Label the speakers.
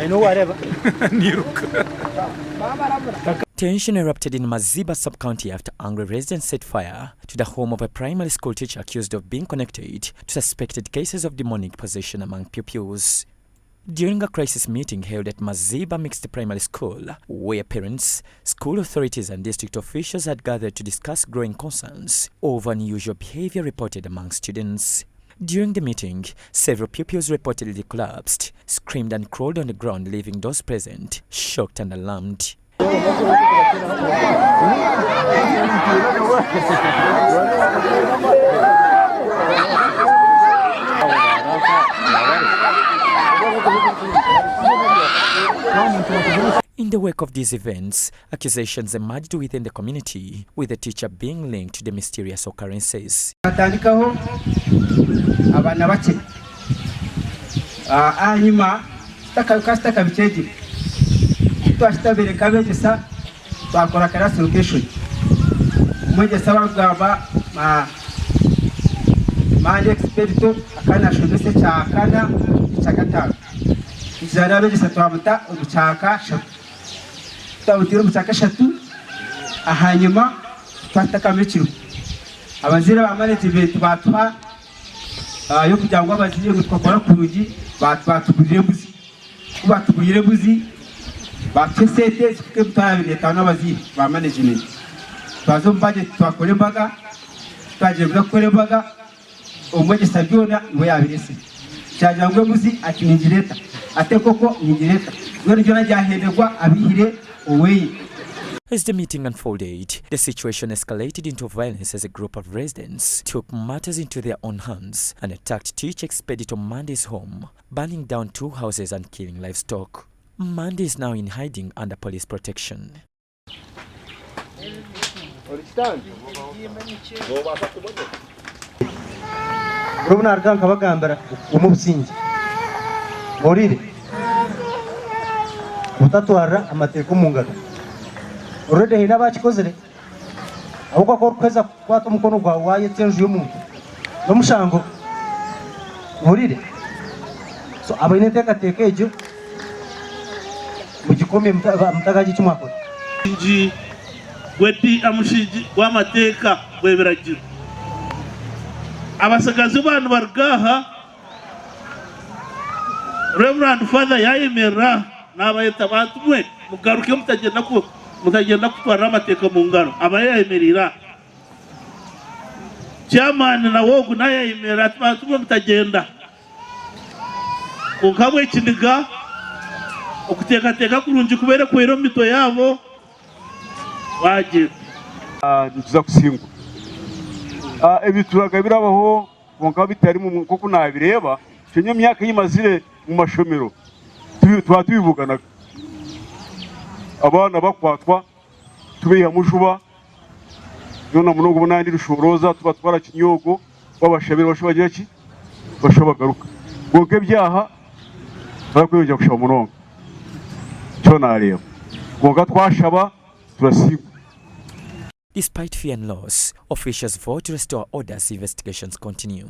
Speaker 1: I know whatever.
Speaker 2: Tension erupted in Maziba Sub-County after angry residents set fire to the home of a primary school teacher accused of being connected to suspected cases of demonic possession among pupils. During a crisis meeting held at Maziba Mixed Primary School, where parents, school authorities and district officials had gathered to discuss growing concerns over unusual behavior reported among students. During the meeting, several pupils reportedly collapsed, screamed and crawled on the ground, leaving those present shocked and alarmed. In the wake of these events, accusations emerged within the community, with the teacher being linked to the mysterious occurrences.
Speaker 3: Expedito akana shudese cha akana cha gatanu izana begisa twamuta umuchaka shatu tawutira umuchaka shatu ahanyuma twataka mekiro abazira bamanagement batwa yo kujyangwa abaziye gutwakora ku rugi batugurire buzi batesete sike mutabire tano abaziye ba management bazo budget twakore mbaga twaje gukora umweje sabyona ngo yabirese cyajangwe muzi ati ningireta ate koko ningireta ngori jona jahedegwa abihire owe.
Speaker 2: As the meeting unfolded, the situation escalated into violence as a group of residents took matters into their own hands and attacked teacher Expedito Monday's home, burning down 2 houses and killing livestock. Monday is now in hiding under police protection.
Speaker 1: Rubuna arkanka bagambara umubusingi orire utatwara amateko mungano urede hina bachikozere ahubwo ko kweza kwata umukono gwa waye tenju y'umuntu no mushango orire so abayineteka tekeje mu gikombe mutagaji cy'umwakora
Speaker 4: inji gweti amushiji w'amateka weberagira abasagazi bantu bargaha Reverend Father yayemera nabayeta batumwe mugaruke mutagenda kutwara amateka mu ngaro abayemerira chairman na wogu nayemera batumwe mutagenda ukamwe kindiga okuteka kurunji kubera kwero mito yabo baje
Speaker 5: ntuza kusingwa ebituraga birabaho bonka bitari mu koko nabireba cyo myaka yimazire mu mashomero twatubivugana abana bakwatwa tubiha mushuba none munogo bunandi rushoroza tubatwara kinyogo babashabira bashobagira ki bashobagaruka bonke byaha barakwiye gushaba munogo cyo nareba bonka twashaba turasigwa.
Speaker 2: Despite fear and loss, officials vote to restore order as investigations continue.